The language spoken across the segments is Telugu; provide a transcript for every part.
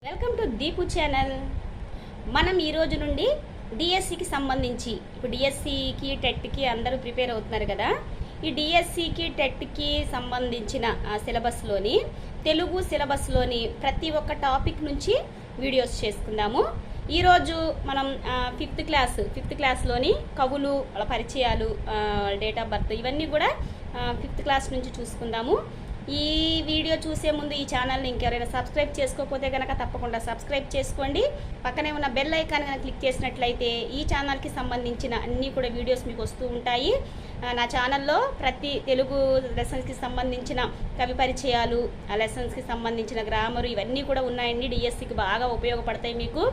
Welcome to Deepu channel. మనం ఈ రోజు నుండి డిఎస్సికి సంబంధించి ఇప్పుడు డిఎస్సికి టెట్కి అందరూ ప్రిపేర్ అవుతున్నారు కదా. ఈ డిఎస్సికి టెట్కి సంబంధించిన సిలబస్లోని తెలుగు సిలబస్లోని ప్రతి ఒక్క టాపిక్ నుంచి వీడియోస్ చేసుకుందాము. ఈరోజు మనం ఫిఫ్త్ క్లాస్లోని కవులు, వాళ్ళ పరిచయాలు, డేట్ ఆఫ్ బర్త్ ఇవన్నీ కూడా ఫిఫ్త్ క్లాస్ నుంచి చూసుకుందాము. ఈ వీడియో చూసే ముందు ఈ ఛానల్ని ఇంకెవరైనా సబ్స్క్రైబ్ చేసుకోకపోతే కనుక తప్పకుండా సబ్స్క్రైబ్ చేసుకోండి. పక్కనే ఉన్న బెల్ ఐకాన్ కనుక క్లిక్ చేసినట్లయితే ఈ ఛానల్కి సంబంధించిన అన్ని కూడా వీడియోస్ మీకు వస్తూ ఉంటాయి. నా ఛానల్లో ప్రతి తెలుగు లెసన్స్కి సంబంధించిన కవి పరిచయాలు, ఆ లెసన్స్కి సంబంధించిన గ్రామరు ఇవన్నీ కూడా ఉన్నాయండి. డిఎస్సికి బాగా ఉపయోగపడతాయి. మీకు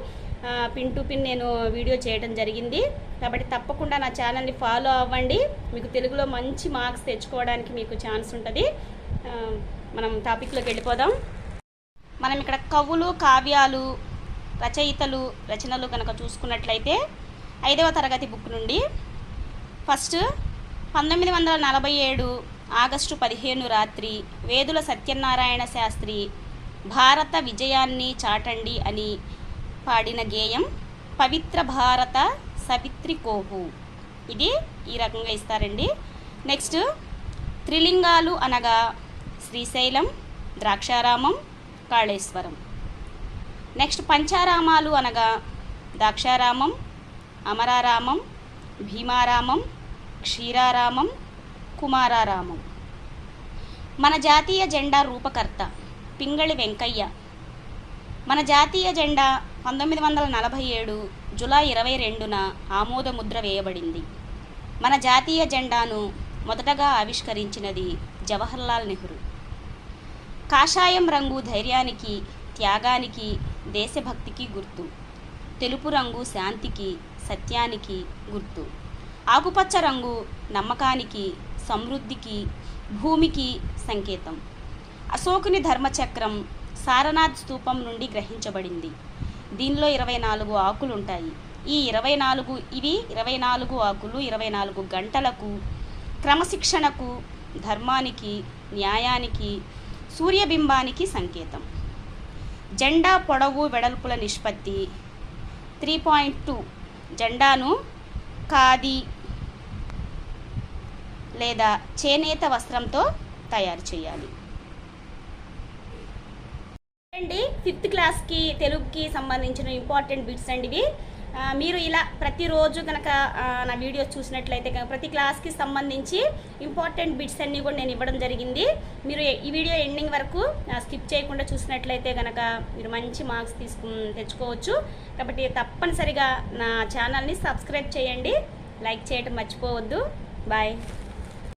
పిన్ టు పిన్ నేను వీడియో చేయడం జరిగింది కాబట్టి తప్పకుండా నా ఛానల్ని ఫాలో అవ్వండి. మీకు తెలుగులో మంచి మార్క్స్ తెచ్చుకోవడానికి మీకు ఛాన్స్ ఉంటుంది. మనం టాపిక్లోకి వెళ్ళిపోదాం. మనం ఇక్కడ కవులు, కావ్యాలు, రచయితలు, రచనలు కనుక చూసుకున్నట్లయితే 5వ తరగతి బుక్ నుండి ఫస్ట్ 1947 ఆగస్టు 15 రాత్రి వేదుల సత్యనారాయణ శాస్త్రి భారత విజయాన్ని చాటండి అని పాడిన గేయం పవిత్ర భారత సవిత్రి కోహు. ఇది ఈ రకంగా ఇస్తారండి. నెక్స్ట్ త్రిలింగాలు అనగా శ్రీశైలం, ద్రాక్షారామం, కాళేశ్వరం. నెక్స్ట్ పంచారామాలు అనగా ద్రాక్షారామం, అమరారామం, భీమారామం, క్షీరారామం, కుమారారామం. మన జాతీయ జెండా రూపకర్త పింగళి వెంకయ్య. మన జాతీయ జెండా 1947 జూలై 22న ఆమోదముద్ర వేయబడింది. మన జాతీయ జెండాను మొదటగా ఆవిష్కరించినది జవహర్లాల్ నెహ్రూ. కాషాయం రంగు ధైర్యానికి, త్యాగానికి, దేశభక్తికి గుర్తు. తెలుపు రంగు శాంతికి, సత్యానికి గుర్తు. ఆకుపచ్చ రంగు నమ్మకానికి, సమృద్ధికి, భూమికి సంకేతం. అశోకుని ధర్మచక్రం సారనాథ్ స్తూపం నుండి గ్రహించబడింది. దీనిలో 24 ఆకులు ఉంటాయి. ఈ 24 ఆకులు 24 గంటలకు, క్రమశిక్షణకు, ధర్మానికి, న్యాయానికి, సూర్యబింబానికి సంకేతం. జెండా పొడవు వెడల్పుల నిష్పత్తి 3.2. జెండాను ఖాదీ లేదా చేనేత వస్త్రంతో తయారు చేయాలి. అండి 5th క్లాస్కి తెలుగుకి సంబంధించిన ఇంపార్టెంట్ బిట్స్ అండి ఇవి. మీరు ఇలా ప్రతిరోజు కనుక నా వీడియోస్ చూసినట్లయితే కనుక ప్రతి క్లాస్కి సంబంధించి ఇంపార్టెంట్ బిట్స్ అన్నీ కూడా నేను ఇవ్వడం జరిగింది. మీరు ఈ వీడియో ఎండింగ్ వరకు స్కిప్ చేయకుండా చూసినట్లయితే కనుక మీరు మంచి మార్క్స్ తెచ్చుకోవచ్చు. కాబట్టి తప్పనిసరిగా నా ఛానల్ని సబ్స్క్రైబ్ చేయండి, లైక్ చేయడం మర్చిపోవద్దు. బాయ్.